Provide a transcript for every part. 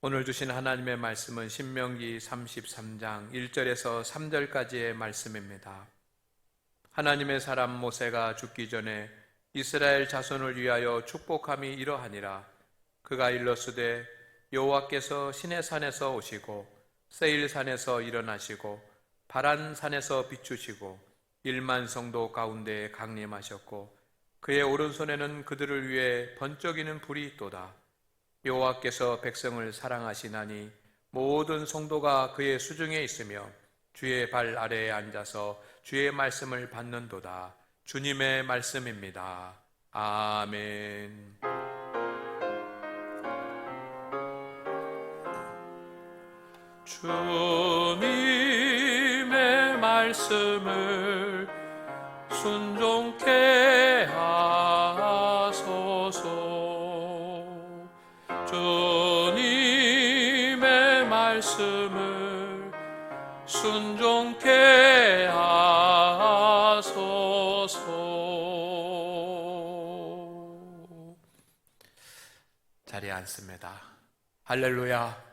오늘 주신 하나님의 말씀은 신명기 33장 1절에서 3절까지의 말씀입니다. 하나님의 사람 모세가 죽기 전에 이스라엘 자손을 위하여 축복함이 이러하니라. 그가 일러스되 여호와께서 시내산에서 오시고 세일산에서 일어나시고 바란산에서 비추시고 1만 성도 가운데 강림하셨고 그의 오른손에는 그들을 위해 번쩍이는 불이 있도다. 여호와께서 백성을 사랑하시나니 모든 성도가 그의 수중에 있으며 주의 발 아래에 앉아서 주의 말씀을 받는도다. 주님의 말씀입니다. 아멘. 주님의 말씀을 순종케 하소서. 주님의 말씀을 순종케 하소서. 자리에 앉습니다. 할렐루야.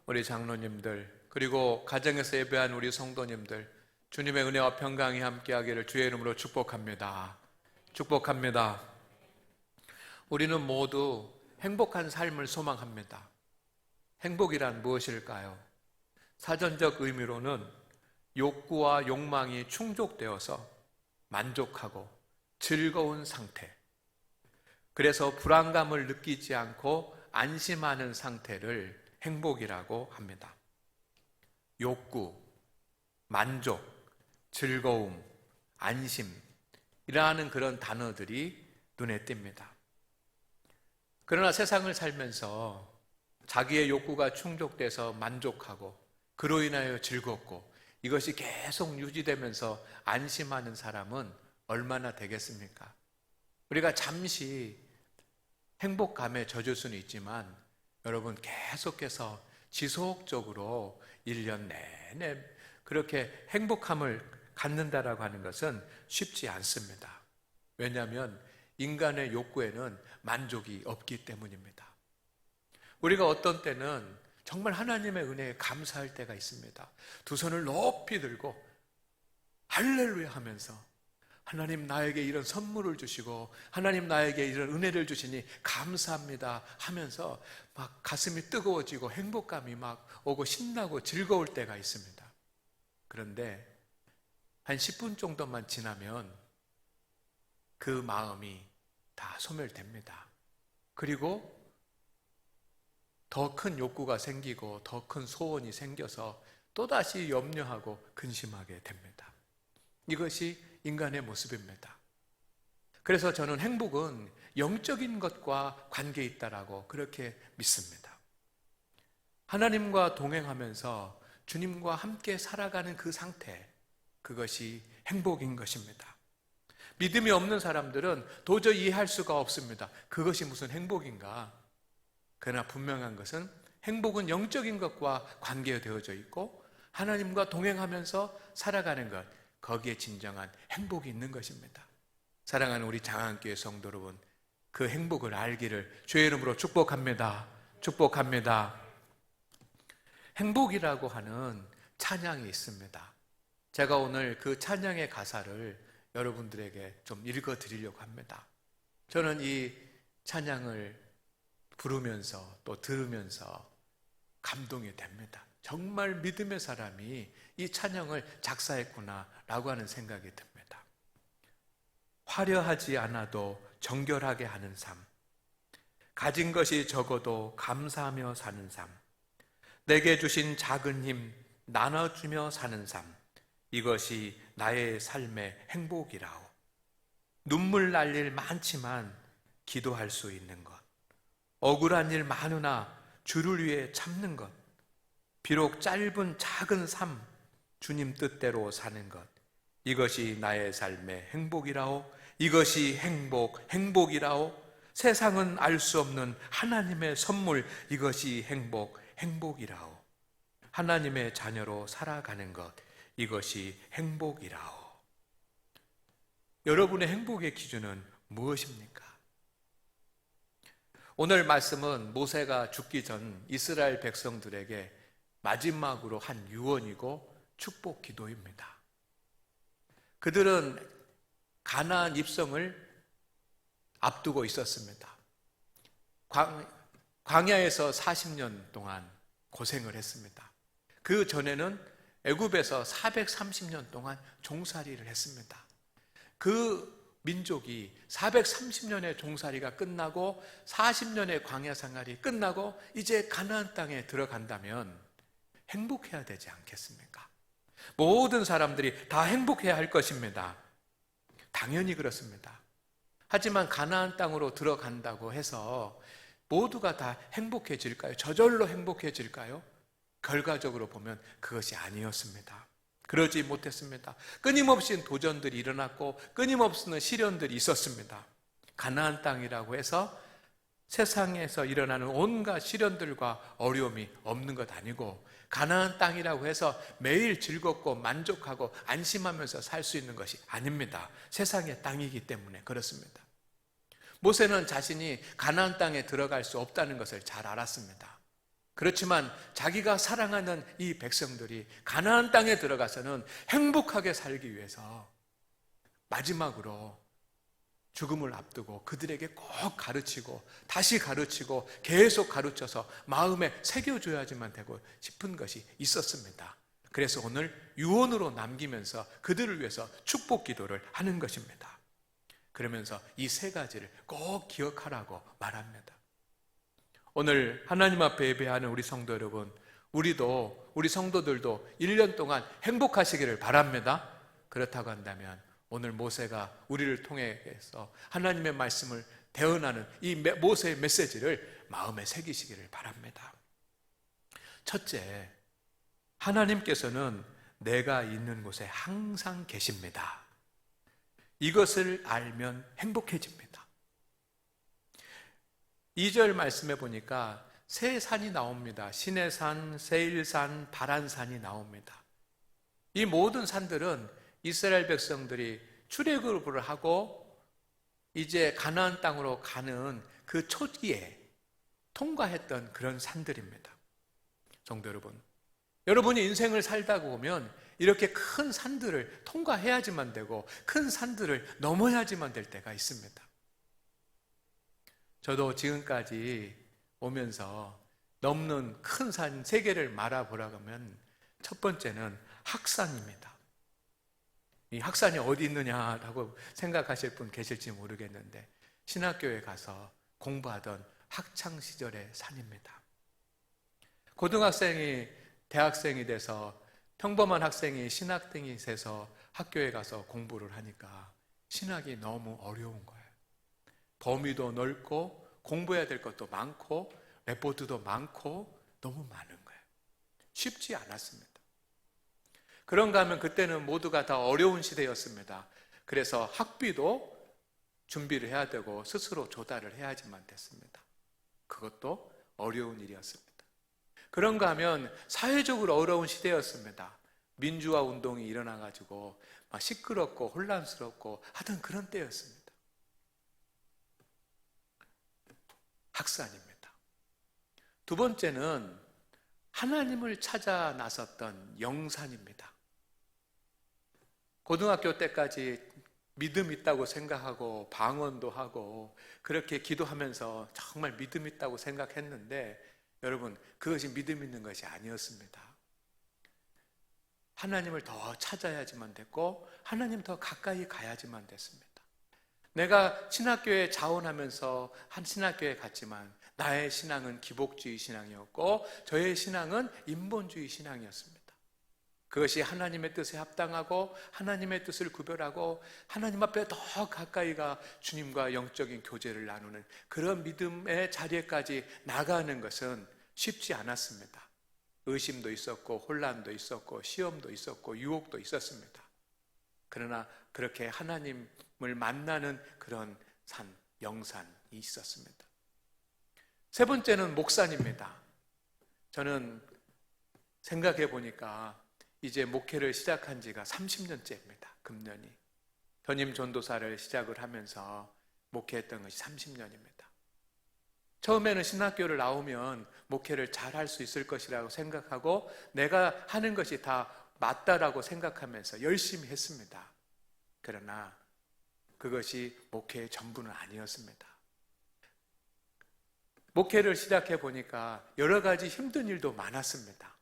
우리 장로님들 그리고 가정에서 예배한 우리 성도님들, 주님의 은혜와 평강이 함께하기를 주의 이름으로 축복합니다. 축복합니다. 우리는 모두 행복한 삶을 소망합니다. 행복이란 무엇일까요? 사전적 의미로는 욕구와 욕망이 충족되어서 만족하고 즐거운 상태, 그래서 불안감을 느끼지 않고 안심하는 상태를 행복이라고 합니다. 욕구, 만족, 즐거움, 안심이라는 그런 단어들이 눈에 띕니다. 그러나 세상을 살면서 자기의 욕구가 충족돼서 만족하고 그로 인하여 즐겁고 이것이 계속 유지되면서 안심하는 사람은 얼마나 되겠습니까? 우리가 잠시 행복감에 젖을 수는 있지만 여러분, 계속해서 지속적으로 1년 내내 그렇게 행복함을 갖는다라고 하는 것은 쉽지 않습니다. 왜냐하면 인간의 욕구에는 만족이 없기 때문입니다. 우리가 어떤 때는 정말 하나님의 은혜에 감사할 때가 있습니다. 두 손을 높이 들고 할렐루야 하면서 하나님 나에게 이런 선물을 주시고 하나님 나에게 이런 은혜를 주시니 감사합니다 하면서 막 가슴이 뜨거워지고 행복감이 막 오고 신나고 즐거울 때가 있습니다. 그런데 한 10분 정도만 지나면 그 마음이 다 소멸됩니다. 그리고 더 큰 욕구가 생기고 더 큰 소원이 생겨서 또다시 염려하고 근심하게 됩니다. 이것이 인간의 모습입니다. 그래서 저는 행복은 영적인 것과 관계 있다라고 그렇게 믿습니다. 하나님과 동행하면서 주님과 함께 살아가는 그 상태, 그것이 행복인 것입니다. 믿음이 없는 사람들은 도저히 이해할 수가 없습니다. 그것이 무슨 행복인가? 그러나 분명한 것은 행복은 영적인 것과 관계되어져 있고 하나님과 동행하면서 살아가는 것, 거기에 진정한 행복이 있는 것입니다. 사랑하는 우리 장안교회 성도 여러분, 그 행복을 알기를 주의 이름으로 축복합니다. 축복합니다. 행복이라고 하는 찬양이 있습니다. 제가 오늘 그 찬양의 가사를 여러분들에게 좀 읽어드리려고 합니다. 저는 이 찬양을 부르면서 또 들으면서 감동이 됩니다. 정말 믿음의 사람이 이 찬양을 작사했구나 라고 하는 생각이 듭니다. 화려하지 않아도 정결하게 하는 삶, 가진 것이 적어도 감사하며 사는 삶, 내게 주신 작은 힘 나눠주며 사는 삶, 이것이 나의 삶의 행복이라오. 눈물 날 일 많지만 기도할 수 있는 것, 억울한 일 많으나 주를 위해 참는 것, 비록 짧은 작은 삶, 주님 뜻대로 사는 것, 이것이 나의 삶의 행복이라오. 이것이 행복이라오. 세상은 알 수 없는 하나님의 선물, 이것이 행복이라오. 하나님의 자녀로 살아가는 것, 이것이 행복이라오. 여러분의 행복의 기준은 무엇입니까? 오늘 말씀은 모세가 죽기 전 이스라엘 백성들에게 마지막으로 한 유언이고 축복 기도입니다. 그들은 가나안 입성을 앞두고 있었습니다. 광야에서 40년 동안 고생을 했습니다. 그 전에는 애굽에서 430년 동안 종살이를 했습니다. 그 민족이 430년의 종살이가 끝나고 40년의 광야 생활이 끝나고 이제 가나안 땅에 들어간다면 행복해야 되지 않겠습니까? 모든 사람들이 다 행복해야 할 것입니다. 당연히 그렇습니다. 하지만 가나안 땅으로 들어간다고 해서 모두가 다 행복해질까요? 저절로 행복해질까요? 결과적으로 보면 그것이 아니었습니다. 그러지 못했습니다. 끊임없이 도전들이 일어났고 끊임없는 시련들이 있었습니다. 가나안 땅이라고 해서 세상에서 일어나는 온갖 시련들과 어려움이 없는 것 아니고 가나안 땅이라고 해서 매일 즐겁고 만족하고 안심하면서 살 수 있는 것이 아닙니다. 세상의 땅이기 때문에 그렇습니다. 모세는 자신이 가나안 땅에 들어갈 수 없다는 것을 잘 알았습니다. 그렇지만 자기가 사랑하는 이 백성들이 가나안 땅에 들어가서는 행복하게 살기 위해서 마지막으로 죽음을 앞두고 그들에게 꼭 가르치고 다시 가르치고 계속 가르쳐서 마음에 새겨줘야지만 되고 싶은 것이 있었습니다. 그래서 오늘 유언으로 남기면서 그들을 위해서 축복 기도를 하는 것입니다. 그러면서 이 세 가지를 꼭 기억하라고 말합니다. 오늘 하나님 앞에 예배하는 우리 성도 여러분, 우리 성도들도 1년 동안 행복하시기를 바랍니다. 그렇다고 한다면 오늘 모세가 우리를 통해서 하나님의 말씀을 대언하는 이 모세의 메시지를 마음에 새기시기를 바랍니다. 첫째, 하나님께서는 내가 있는 곳에 항상 계십니다. 이것을 알면 행복해집니다. 2절 말씀에 보니까 세 산이 나옵니다. 시내산, 세일산, 바란산이 나옵니다. 이 모든 산들은 이스라엘 백성들이 출애굽을 하고 이제 가나안 땅으로 가는 그 초기에 통과했던 그런 산들입니다. 성도 여러분, 여러분이 인생을 살다 보면 이렇게 큰 산들을 통과해야지만 되고 큰 산들을 넘어야지만 될 때가 있습니다. 저도 지금까지 오면서 넘는 큰 산 3개를 말아보라고 하면 첫 번째는 학산입니다. 이 학산이 어디 있느냐라고 생각하실 분 계실지 모르겠는데 신학교에 가서 공부하던 학창시절의 산입니다. 고등학생이 대학생이 돼서 평범한 학생이 신학생이 돼서 학교에 가서 공부를 하니까 신학이 너무 어려운 거예요. 범위도 넓고 공부해야 될 것도 많고 레포트도 많고 너무 많은 거예요. 쉽지 않았습니다. 그런가 하면 그때는 모두가 다 어려운 시대였습니다. 그래서 학비도 준비를 해야 되고 스스로 조달을 해야지만 됐습니다. 그것도 어려운 일이었습니다. 그런가 하면 사회적으로 어려운 시대였습니다. 민주화 운동이 일어나가지고 막 시끄럽고 혼란스럽고 하던 그런 때였습니다. 학산입니다. 두 번째는 하나님을 찾아 나섰던 영산입니다. 고등학교 때까지 믿음 있다고 생각하고 방언도 하고 그렇게 기도하면서 정말 믿음 있다고 생각했는데 여러분, 그것이 믿음 있는 것이 아니었습니다. 하나님을 더 찾아야지만 됐고 하나님 더 가까이 가야지만 됐습니다. 내가 신학교에 자원하면서 한 신학교에 갔지만 나의 신앙은 기복주의 신앙이었고 저의 신앙은 인본주의 신앙이었습니다. 그것이 하나님의 뜻에 합당하고 하나님의 뜻을 구별하고 하나님 앞에 더 가까이가 주님과 영적인 교제를 나누는 그런 믿음의 자리에까지 나가는 것은 쉽지 않았습니다. 의심도 있었고 혼란도 있었고 시험도 있었고 유혹도 있었습니다. 그러나 그렇게 하나님을 만나는 그런 산, 영산이 있었습니다. 세 번째는 목산입니다. 저는 생각해 보니까 이제 목회를 시작한 지가 30년째입니다. 금년이. 전임 전도사를 시작을 하면서 목회했던 것이 30년입니다. 처음에는 신학교를 나오면 목회를 잘 할 수 있을 것이라고 생각하고 내가 하는 것이 다 맞다라고 생각하면서 열심히 했습니다. 그러나 그것이 목회의 전부는 아니었습니다. 목회를 시작해 보니까 여러 가지 힘든 일도 많았습니다.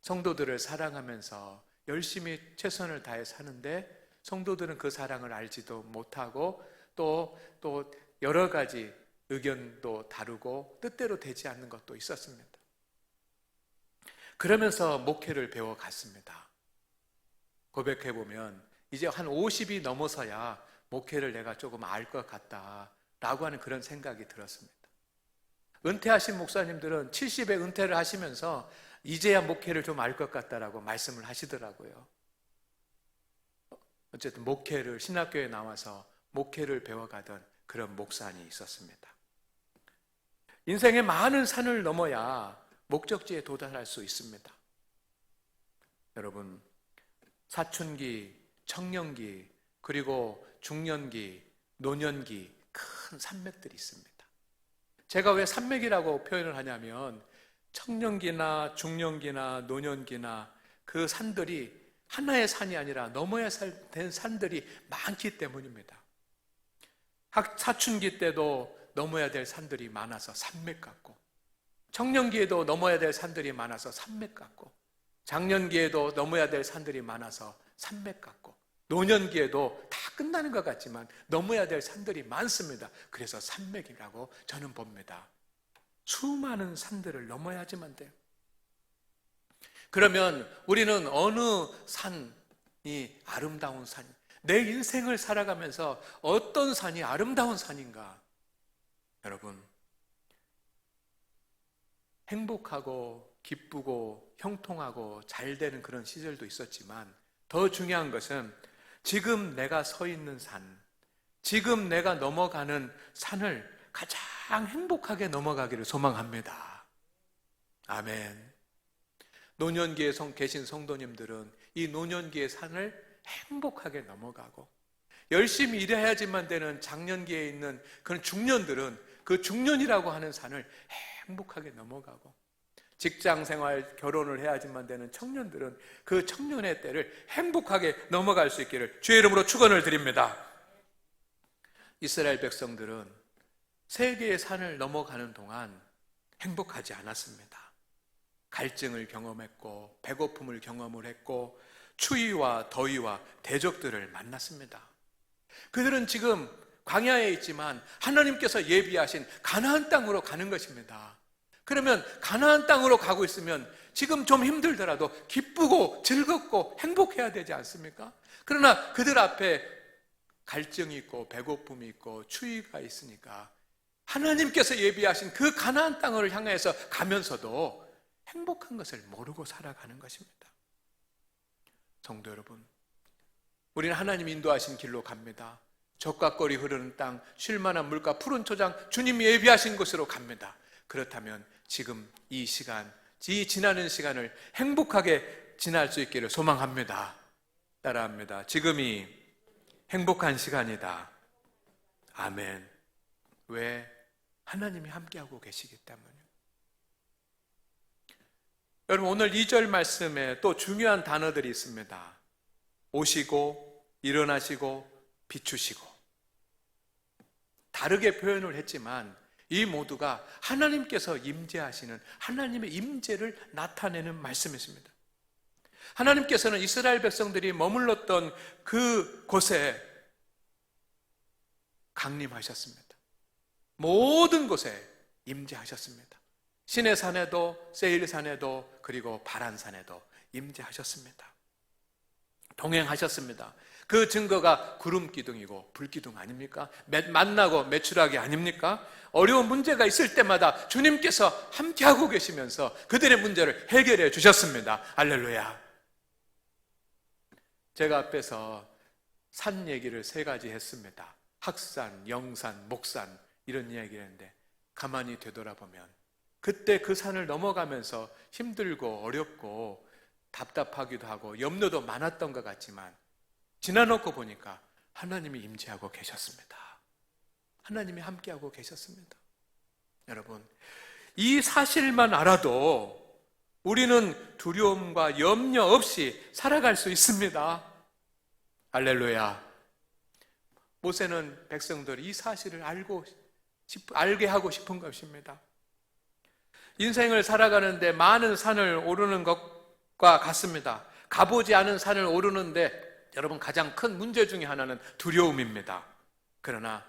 성도들을 사랑하면서 열심히 최선을 다해 사는데 성도들은 그 사랑을 알지도 못하고 또 여러 가지 의견도 다르고 뜻대로 되지 않는 것도 있었습니다. 그러면서 목회를 배워갔습니다. 고백해보면 이제 한 50이 넘어서야 목회를 내가 조금 알 것 같다라고 하는 그런 생각이 들었습니다. 은퇴하신 목사님들은 70에 은퇴를 하시면서 이제야 목회를 좀 알 것 같다라고 말씀을 하시더라고요. 어쨌든 목회를 신학교에 나와서 목회를 배워가던 그런 목사님이 있었습니다. 인생의 많은 산을 넘어야 목적지에 도달할 수 있습니다. 여러분, 사춘기, 청년기, 그리고 중년기, 노년기 큰 산맥들이 있습니다. 제가 왜 산맥이라고 표현을 하냐면 청년기나 중년기나 노년기나 그 산들이 하나의 산이 아니라 넘어야 된 산들이 많기 때문입니다. 사춘기 때도 넘어야 될 산들이 많아서 산맥 같고, 청년기에도 넘어야 될 산들이 많아서 산맥 같고, 장년기에도 넘어야 될 산들이 많아서 산맥 같고, 노년기에도 다 끝나는 것 같지만 넘어야 될 산들이 많습니다. 그래서 산맥이라고 저는 봅니다. 수많은 산들을 넘어야지만 돼요. 그러면 우리는 어느 산이 아름다운 산이, 내 인생을 살아가면서 어떤 산이 아름다운 산인가? 여러분, 행복하고 기쁘고 형통하고 잘 되는 그런 시절도 있었지만 더 중요한 것은 지금 내가 서 있는 산, 지금 내가 넘어가는 산을 가장 행복하게 넘어가기를 소망합니다. 아멘. 노년기에 계신 성도님들은 이 노년기의 산을 행복하게 넘어가고, 열심히 일해야지만 되는 장년기에 있는 그런 중년들은 그 중년이라고 하는 산을 행복하게 넘어가고, 직장생활, 결혼을 해야지만 되는 청년들은 그 청년의 때를 행복하게 넘어갈 수 있기를 주의 이름으로 축원을 드립니다. 이스라엘 백성들은 세계의 산을 넘어가는 동안 행복하지 않았습니다. 갈증을 경험했고 배고픔을 경험을 했고 추위와 더위와 대적들을 만났습니다. 그들은 지금 광야에 있지만 하나님께서 예비하신 가나안 땅으로 가는 것입니다. 그러면 가나안 땅으로 가고 있으면 지금 좀 힘들더라도 기쁘고 즐겁고 행복해야 되지 않습니까? 그러나 그들 앞에 갈증이 있고 배고픔이 있고 추위가 있으니까 하나님께서 예비하신 그 가나안 땅을 향해서 가면서도 행복한 것을 모르고 살아가는 것입니다. 성도 여러분, 우리는 하나님 인도하신 길로 갑니다. 젖과 꿀이 흐르는 땅, 쉴만한 물과 푸른 초장, 주님이 예비하신 곳으로 갑니다. 그렇다면 지금 이 시간, 이 지나는 시간을 행복하게 지날 수 있기를 소망합니다. 따라합니다. 지금이 행복한 시간이다. 아멘. 왜? 하나님이 함께하고 계시기 때문이에요. 여러분, 오늘 2절 말씀에 또 중요한 단어들이 있습니다. 오시고, 일어나시고, 비추시고. 다르게 표현을 했지만 이 모두가 하나님께서 임재하시는 하나님의 임재를 나타내는 말씀이십니다. 하나님께서는 이스라엘 백성들이 머물렀던 그 곳에 강림하셨습니다. 모든 곳에 임재하셨습니다. 시내산에도 세일산에도 그리고 바란산에도 임재하셨습니다. 동행하셨습니다. 그 증거가 구름 기둥이고 불 기둥 아닙니까? 만나고 매출하기 아닙니까? 어려운 문제가 있을 때마다 주님께서 함께하고 계시면서 그들의 문제를 해결해 주셨습니다. 할렐루야. 제가 앞에서 산 얘기를 3가지 했습니다. 학산, 영산, 목산 이런 이야기를 했는데 가만히 되돌아보면 그때 그 산을 넘어가면서 힘들고 어렵고 답답하기도 하고 염려도 많았던 것 같지만 지나놓고 보니까 하나님이 임재하고 계셨습니다. 하나님이 함께하고 계셨습니다. 여러분, 이 사실만 알아도 우리는 두려움과 염려 없이 살아갈 수 있습니다. 할렐루야. 모세는 백성들이 이 사실을 알게 하고 싶은 것입니다. 인생을 살아가는데 많은 산을 오르는 것과 같습니다. 가보지 않은 산을 오르는데 여러분, 가장 큰 문제 중에 하나는 두려움입니다. 그러나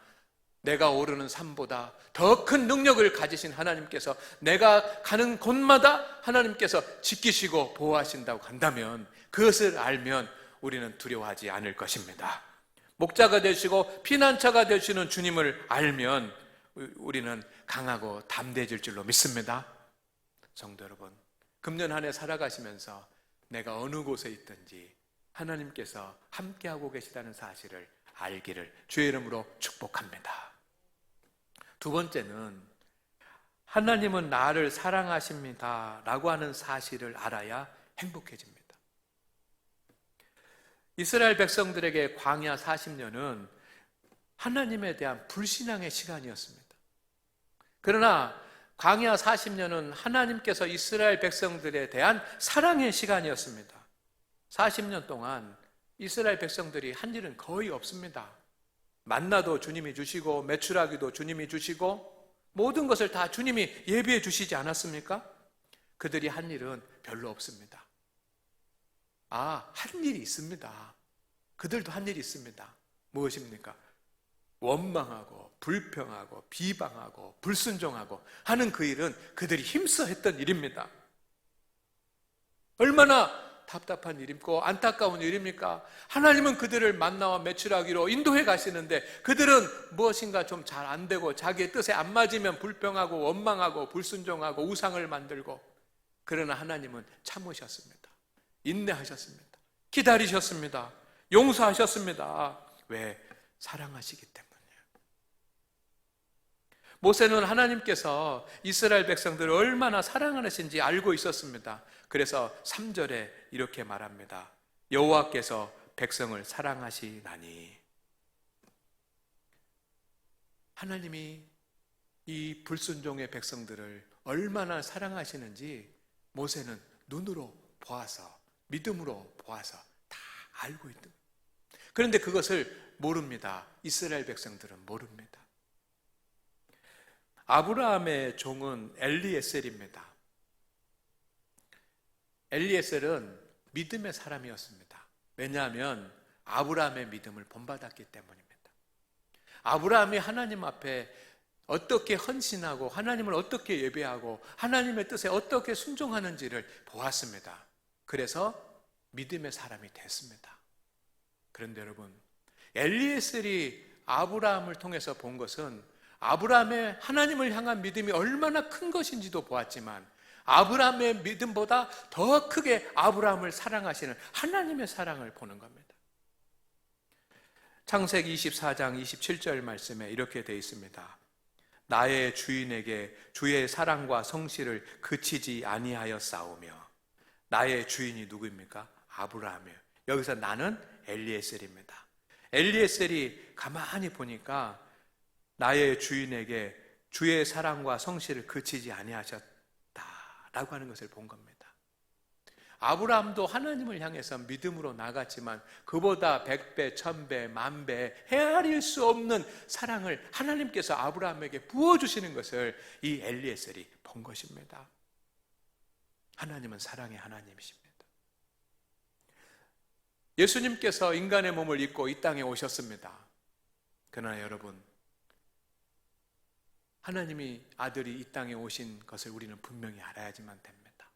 내가 오르는 산보다 더 큰 능력을 가지신 하나님께서 내가 가는 곳마다 하나님께서 지키시고 보호하신다고 한다면, 그것을 알면 우리는 두려워하지 않을 것입니다. 목자가 되시고 피난처가 되시는 주님을 알면 우리는 강하고 담대해질 줄로 믿습니다. 성도 여러분, 금년 한 해 살아가시면서 내가 어느 곳에 있든지 하나님께서 함께하고 계시다는 사실을 알기를 주의 이름으로 축복합니다. 두 번째는 하나님은 나를 사랑하십니다 라고 하는 사실을 알아야 행복해집니다. 이스라엘 백성들에게 광야 40년은 하나님에 대한 불신앙의 시간이었습니다. 그러나 광야 40년은 하나님께서 이스라엘 백성들에 대한 사랑의 시간이었습니다. 40년 동안 이스라엘 백성들이 한 일은 거의 없습니다. 만나도 주님이 주시고 메추라기도 주님이 주시고 모든 것을 다 주님이 예비해 주시지 않았습니까? 그들이 한 일은 별로 없습니다. 한 일이 있습니다. 그들도 한 일이 있습니다. 무엇입니까? 원망하고 불평하고 비방하고 불순종하고 하는 그 일은 그들이 힘써 했던 일입니다. 얼마나 답답한 일이고 안타까운 일입니까? 하나님은 그들을 만나와 메추라기로 인도해 가시는데 그들은 무엇인가 좀 잘 안 되고 자기의 뜻에 안 맞으면 불평하고 원망하고 불순종하고 우상을 만들고, 그러나 하나님은 참으셨습니다. 인내하셨습니다. 기다리셨습니다. 용서하셨습니다. 왜? 사랑하시기 때문이에요. 모세는 하나님께서 이스라엘 백성들을 얼마나 사랑하시는지 알고 있었습니다. 그래서 3절에 이렇게 말합니다. 여호와께서 백성을 사랑하시나니. 하나님이 이 불순종의 백성들을 얼마나 사랑하시는지 모세는 눈으로 보아서, 믿음으로 보아서 다 알고 있는 거예요. 그런데 그것을 모릅니다. 이스라엘 백성들은 모릅니다. 아브라함의 종은 엘리에셀입니다. 엘리에셀은 믿음의 사람이었습니다. 왜냐하면 아브라함의 믿음을 본받았기 때문입니다. 아브라함이 하나님 앞에 어떻게 헌신하고 하나님을 어떻게 예배하고 하나님의 뜻에 어떻게 순종하는지를 보았습니다. 그래서 믿음의 사람이 됐습니다. 그런데 여러분, 엘리에셀이 아브라함을 통해서 본 것은 아브라함의 하나님을 향한 믿음이 얼마나 큰 것인지도 보았지만 아브라함의 믿음보다 더 크게 아브라함을 사랑하시는 하나님의 사랑을 보는 겁니다. 창세기 24장 27절 말씀에 이렇게 되어 있습니다. 나의 주인에게 주의 사랑과 성실을 그치지 아니하여 싸우며. 나의 주인이 누구입니까? 아브라함이에요. 여기서 나는 엘리에셀입니다. 엘리에셀이 가만히 보니까 나의 주인에게 주의 사랑과 성실을 그치지 아니하셨다라고 하는 것을 본 겁니다. 아브라함도 하나님을 향해서 믿음으로 나갔지만 그보다 100배, 1000배, 10,000배 헤아릴 수 없는 사랑을 하나님께서 아브라함에게 부어주시는 것을 이 엘리에셀이 본 것입니다. 하나님은 사랑의 하나님이십니다. 예수님께서 인간의 몸을 입고 이 땅에 오셨습니다. 그러나 여러분, 하나님이 아들이 이 땅에 오신 것을 우리는 분명히 알아야지만 됩니다.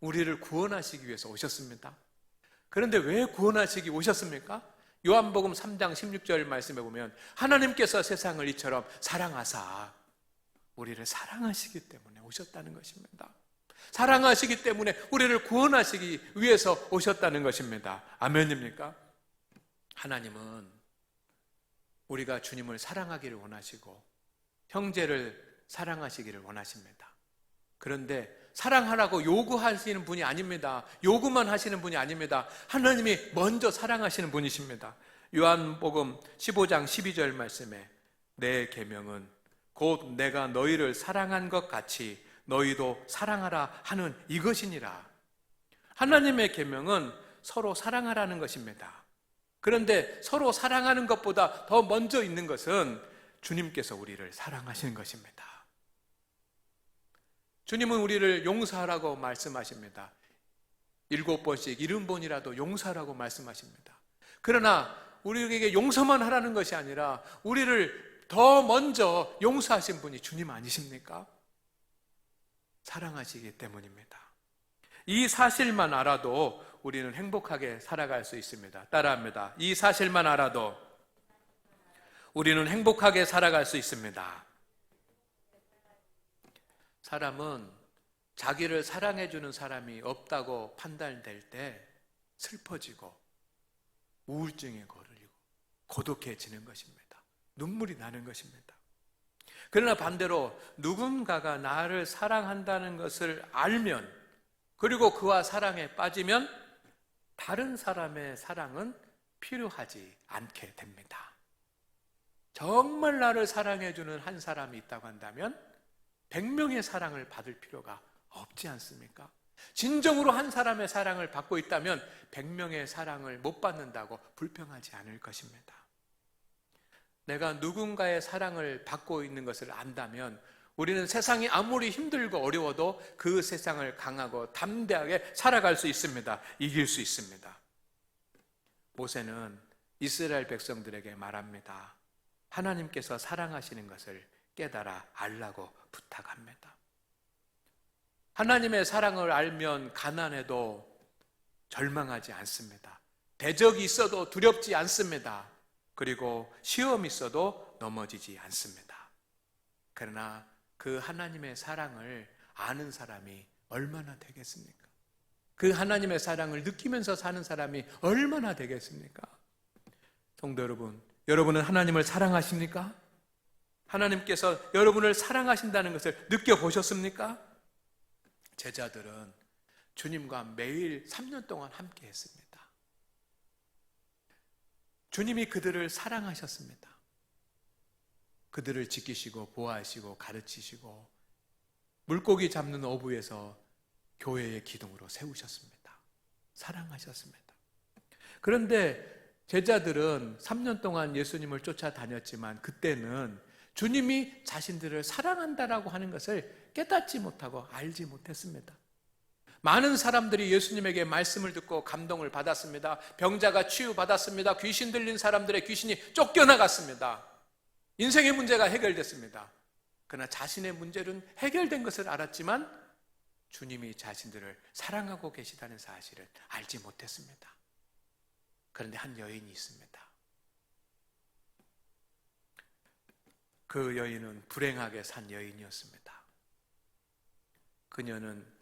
우리를 구원하시기 위해서 오셨습니다. 그런데 왜 구원하시기 오셨습니까? 요한복음 3장 16절 말씀에 보면 하나님께서 세상을 이처럼 사랑하사 우리를 사랑하시기 때문에 오셨다는 것입니다. 사랑하시기 때문에 우리를 구원하시기 위해서 오셨다는 것입니다. 아멘입니까? 하나님은 우리가 주님을 사랑하기를 원하시고 형제를 사랑하시기를 원하십니다. 그런데 사랑하라고 요구하시는 분이 아닙니다. 요구만 하시는 분이 아닙니다. 하나님이 먼저 사랑하시는 분이십니다. 요한복음 15장 12절 말씀에 내 계명은 곧 내가 너희를 사랑한 것 같이 너희도 사랑하라 하는 이것이니라. 하나님의 계명은 서로 사랑하라는 것입니다. 그런데 서로 사랑하는 것보다 더 먼저 있는 것은 주님께서 우리를 사랑하시는 것입니다. 주님은 우리를 용서하라고 말씀하십니다. 7번씩 70번이라도 용서하라고 말씀하십니다. 그러나 우리에게 용서만 하라는 것이 아니라 우리를 더 먼저 용서하신 분이 주님 아니십니까? 사랑하시기 때문입니다. 이 사실만 알아도 우리는 행복하게 살아갈 수 있습니다. 따라합니다. 이 사실만 알아도 우리는 행복하게 살아갈 수 있습니다. 사람은 자기를 사랑해주는 사람이 없다고 판단될 때 슬퍼지고 우울증에 걸리고 고독해지는 것입니다. 눈물이 나는 것입니다. 그러나 반대로 누군가가 나를 사랑한다는 것을 알면, 그리고 그와 사랑에 빠지면 다른 사람의 사랑은 필요하지 않게 됩니다. 정말 나를 사랑해주는 한 사람이 있다고 한다면 100명의 사랑을 받을 필요가 없지 않습니까? 진정으로 한 사람의 사랑을 받고 있다면 100명의 사랑을 못 받는다고 불평하지 않을 것입니다. 내가 누군가의 사랑을 받고 있는 것을 안다면 우리는 세상이 아무리 힘들고 어려워도 그 세상을 강하고 담대하게 살아갈 수 있습니다. 이길 수 있습니다. 모세는 이스라엘 백성들에게 말합니다. 하나님께서 사랑하시는 것을 깨달아 알라고 부탁합니다. 하나님의 사랑을 알면 가난해도 절망하지 않습니다. 대적이 있어도 두렵지 않습니다. 그리고 시험이 있어도 넘어지지 않습니다. 그러나 그 하나님의 사랑을 아는 사람이 얼마나 되겠습니까? 그 하나님의 사랑을 느끼면서 사는 사람이 얼마나 되겠습니까? 성도 여러분, 여러분은 하나님을 사랑하십니까? 하나님께서 여러분을 사랑하신다는 것을 느껴보셨습니까? 제자들은 주님과 매일 3년 동안 함께 했습니다. 주님이 그들을 사랑하셨습니다. 그들을 지키시고 보호하시고 가르치시고 물고기 잡는 어부에서 교회의 기둥으로 세우셨습니다. 사랑하셨습니다. 그런데 제자들은 3년 동안 예수님을 쫓아다녔지만 그때는 주님이 자신들을 사랑한다라고 하는 것을 깨닫지 못하고 알지 못했습니다. 많은 사람들이 예수님에게 말씀을 듣고 감동을 받았습니다. 병자가 치유받았습니다. 귀신 들린 사람들의 귀신이 쫓겨나갔습니다. 인생의 문제가 해결됐습니다. 그러나 자신의 문제는 해결된 것을 알았지만 주님이 자신들을 사랑하고 계시다는 사실을 알지 못했습니다. 그런데 한 여인이 있습니다. 그 여인은 불행하게 산 여인이었습니다. 그녀는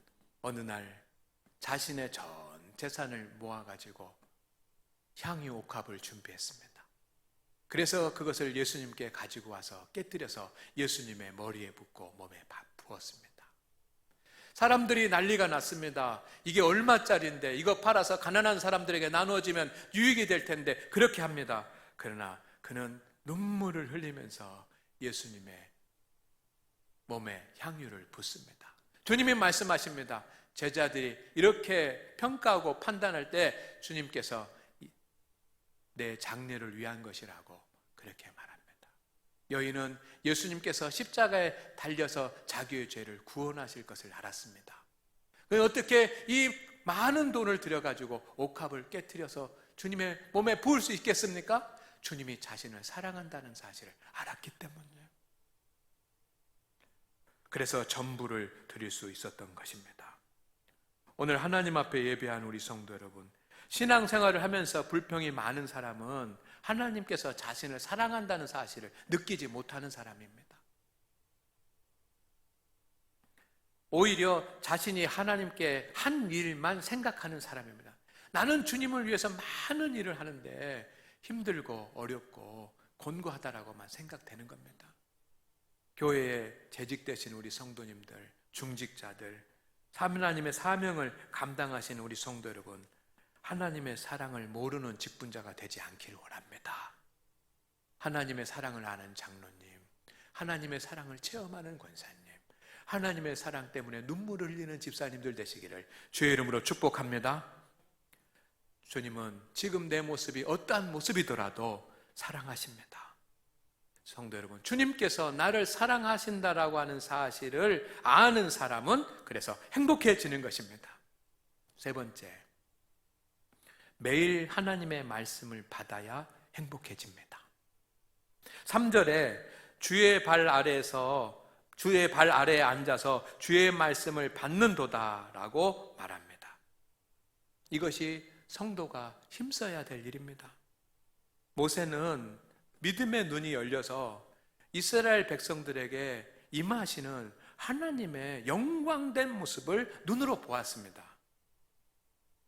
어느 날 자신의 전 재산을 모아가지고 향유 옥합을 준비했습니다. 그래서 그것을 예수님께 가지고 와서 깨뜨려서 예수님의 머리에 붓고 몸에 부었습니다. 사람들이 난리가 났습니다. 이게 얼마짜리인데 이거 팔아서 가난한 사람들에게 나누어지면 유익이 될 텐데 그렇게 합니다. 그러나 그는 눈물을 흘리면서 예수님의 몸에 향유를 붓습니다. 주님이 말씀하십니다. 제자들이 이렇게 평가하고 판단할 때 주님께서 내 장래를 위한 것이라고 그렇게 말합니다. 여인은 예수님께서 십자가에 달려서 자기의 죄를 구원하실 것을 알았습니다. 어떻게 이 많은 돈을 들여가지고 옥합을 깨트려서 주님의 몸에 부을 수 있겠습니까? 주님이 자신을 사랑한다는 사실을 알았기 때문이에요. 그래서 전부를 드릴 수 있었던 것입니다. 오늘 하나님 앞에 예배한 우리 성도 여러분, 신앙생활을 하면서 불평이 많은 사람은 하나님께서 자신을 사랑한다는 사실을 느끼지 못하는 사람입니다. 오히려 자신이 하나님께 한 일만 생각하는 사람입니다. 나는 주님을 위해서 많은 일을 하는데 힘들고 어렵고 곤고하다라고만 생각되는 겁니다. 교회에 재직되신 우리 성도님들, 중직자들, 하나님의 사명을 감당하시는 우리 성도 여러분, 하나님의 사랑을 모르는 직분자가 되지 않기를 원합니다. 하나님의 사랑을 아는 장로님, 하나님의 사랑을 체험하는 권사님, 하나님의 사랑 때문에 눈물을 흘리는 집사님들 되시기를 주의 이름으로 축복합니다. 주님은 지금 내 모습이 어떠한 모습이더라도 사랑하십니다. 성도 여러분, 주님께서 나를 사랑하신다라고 하는 사실을 아는 사람은 그래서 행복해지는 것입니다. 세 번째, 매일 하나님의 말씀을 받아야 행복해집니다. 3절에 주의 발 아래에 앉아서 주의 말씀을 받는도다라고 말합니다. 이것이 성도가 힘써야 될 일입니다. 모세는 믿음의 눈이 열려서 이스라엘 백성들에게 임하시는 하나님의 영광된 모습을 눈으로 보았습니다.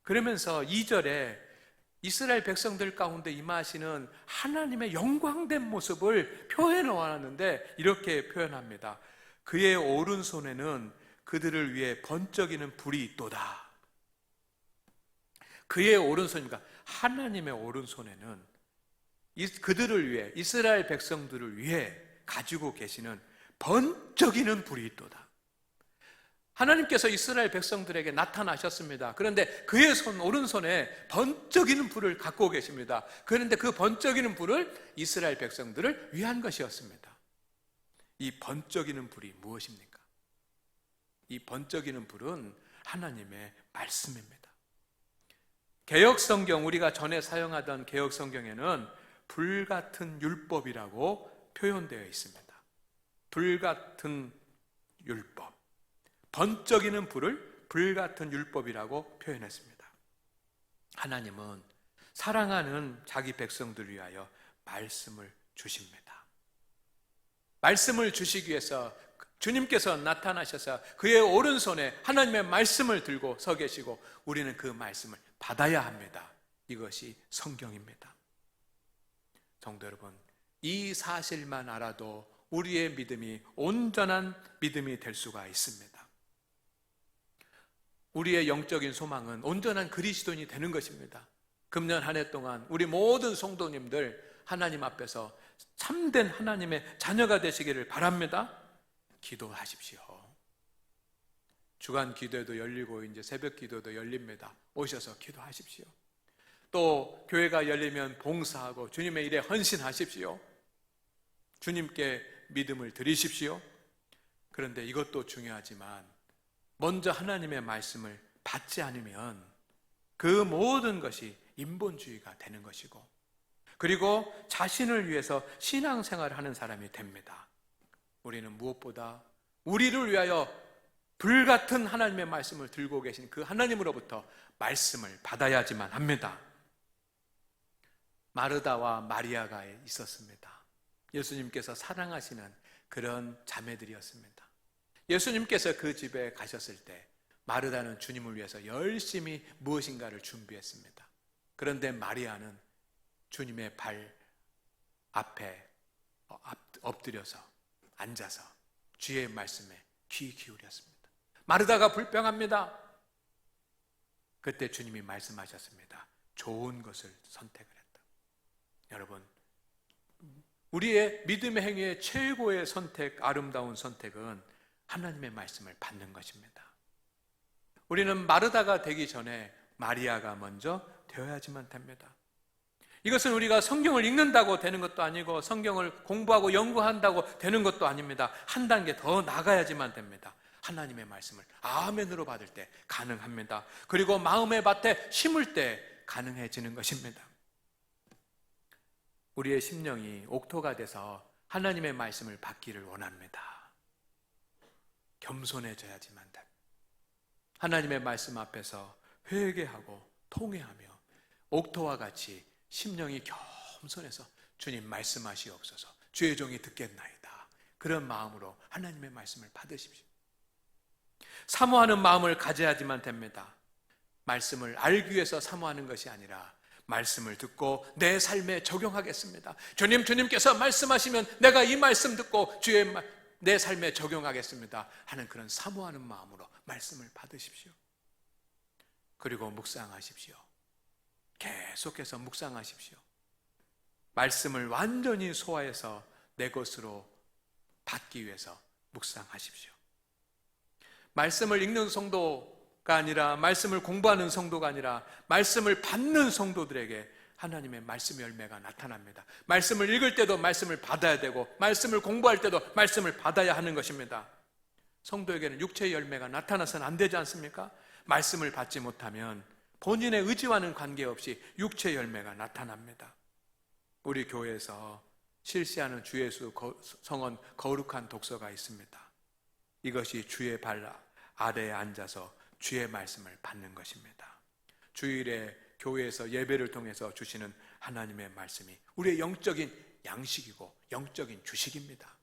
그러면서 2절에 이스라엘 백성들 가운데 임하시는 하나님의 영광된 모습을 표현해 왔는데 이렇게 표현합니다. 그의 오른손에는 그들을 위해 번쩍이는 불이 있도다. 그의 오른손입니다. 하나님의 오른손에는 그들을 위해, 이스라엘 백성들을 위해 가지고 계시는 번쩍이는 불이 있도다. 하나님께서 이스라엘 백성들에게 나타나셨습니다. 그런데 그의 오른손에 번쩍이는 불을 갖고 계십니다. 그런데 그 번쩍이는 불을 이스라엘 백성들을 위한 것이었습니다. 이 번쩍이는 불이 무엇입니까? 이 번쩍이는 불은 하나님의 말씀입니다. 개역성경, 우리가 전에 사용하던 개역성경에는 불같은 율법이라고 표현되어 있습니다. 불같은 율법, 번쩍이는 불을 불같은 율법이라고 표현했습니다. 하나님은 사랑하는 자기 백성들을 위하여 말씀을 주십니다. 말씀을 주시기 위해서 주님께서 나타나셔서 그의 오른손에 하나님의 말씀을 들고 서 계시고 우리는 그 말씀을 받아야 합니다. 이것이 성경입니다. 성도 여러분, 이 사실만 알아도 우리의 믿음이 온전한 믿음이 될 수가 있습니다. 우리의 영적인 소망은 온전한 그리스도인이 되는 것입니다. 금년 한 해 동안 우리 모든 성도님들 하나님 앞에서 참된 하나님의 자녀가 되시기를 바랍니다. 기도하십시오. 주간 기도도 열리고 이제 새벽 기도도 열립니다. 오셔서 기도하십시오. 또 교회가 열리면 봉사하고 주님의 일에 헌신하십시오. 주님께 믿음을 드리십시오. 그런데 이것도 중요하지만 먼저 하나님의 말씀을 받지 않으면 그 모든 것이 인본주의가 되는 것이고, 그리고 자신을 위해서 신앙생활을 하는 사람이 됩니다. 우리는 무엇보다 우리를 위하여 불같은 하나님의 말씀을 들고 계신 그 하나님으로부터 말씀을 받아야지만 합니다. 마르다와 마리아가 있었습니다. 예수님께서 사랑하시는 그런 자매들이었습니다. 예수님께서 그 집에 가셨을 때 마르다는 주님을 위해서 열심히 무엇인가를 준비했습니다. 그런데 마리아는 주님의 발 앞에 엎드려서 앉아서 주의 말씀에 귀 기울였습니다. 마르다가 불평합니다. 그때 주님이 말씀하셨습니다. 좋은 것을 선택을 했다. 여러분, 우리의 믿음의 행위의 최고의 선택, 아름다운 선택은 하나님의 말씀을 받는 것입니다. 우리는 마르다가 되기 전에 마리아가 먼저 되어야지만 됩니다. 이것은 우리가 성경을 읽는다고 되는 것도 아니고 성경을 공부하고 연구한다고 되는 것도 아닙니다. 한 단계 더 나가야지만 됩니다. 하나님의 말씀을 아멘으로 받을 때 가능합니다. 그리고 마음의 밭에 심을 때 가능해지는 것입니다. 우리의 심령이 옥토가 돼서 하나님의 말씀을 받기를 원합니다. 겸손해져야지만 됩니다. 하나님의 말씀 앞에서 회개하고 통회하며 옥토와 같이 심령이 겸손해서 주님 말씀하시옵소서, 주의 종이 듣겠나이다, 그런 마음으로 하나님의 말씀을 받으십시오. 사모하는 마음을 가져야지만 됩니다. 말씀을 알기 위해서 사모하는 것이 아니라 말씀을 듣고 내 삶에 적용하겠습니다. 주님께서 말씀하시면 내가 이 말씀 듣고 내 삶에 적용하겠습니다 하는 그런 사모하는 마음으로 말씀을 받으십시오. 그리고 묵상하십시오. 계속해서 묵상하십시오. 말씀을 완전히 소화해서 내 것으로 받기 위해서 묵상하십시오. 말씀을 읽는 성도가 아니라, 말씀을 공부하는 성도가 아니라 말씀을 받는 성도들에게 하나님의 말씀 열매가 나타납니다. 말씀을 읽을 때도 말씀을 받아야 되고, 말씀을 공부할 때도 말씀을 받아야 하는 것입니다. 성도에게는 육체의 열매가 나타나서는 안 되지 않습니까? 말씀을 받지 못하면 본인의 의지와는 관계없이 육체의 열매가 나타납니다. 우리 교회에서 실시하는 주 예수 성원 거룩한 독서가 있습니다. 이것이 주의 발 아래에 앉아서 주의 말씀을 받는 것입니다. 주일에 교회에서 예배를 통해서 주시는 하나님의 말씀이 우리의 영적인 양식이고 영적인 주식입니다.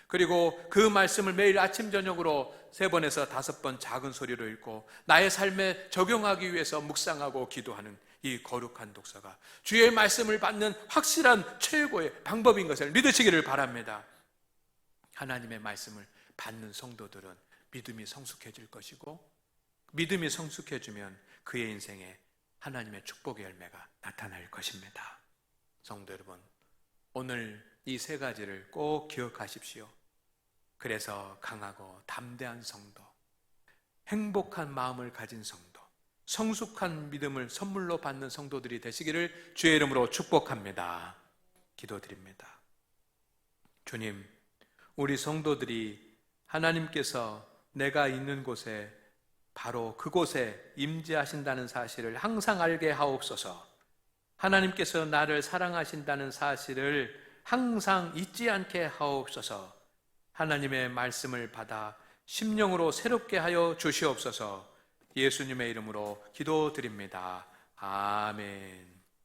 그리고 그 말씀을 매일 아침 저녁으로 3번에서 5번 작은 소리로 읽고 나의 삶에 적용하기 위해서 묵상하고 기도하는 이 거룩한 독서가 주의 말씀을 받는 확실한 최고의 방법인 것을 믿으시기를 바랍니다. 하나님의 말씀을 받는 성도들은 믿음이 성숙해질 것이고, 믿음이 성숙해지면 그의 인생에 하나님의 축복의 열매가 나타날 것입니다. 성도 여러분, 오늘 이 3가지를 꼭 기억하십시오. 그래서 강하고 담대한 성도, 행복한 마음을 가진 성도, 성숙한 믿음을 선물로 받는 성도들이 되시기를 주의 이름으로 축복합니다. 기도드립니다. 주님, 우리 성도들이 하나님께서 내가 있는 곳에 바로 그곳에 임재하신다는 사실을 항상 알게 하옵소서. 하나님께서 나를 사랑하신다는 사실을 항상 잊지 않게 하옵소서. 하나님의 말씀을 받아 심령으로 새롭게 하여 주시옵소서. 예수님의 이름으로 기도드립니다. 아멘.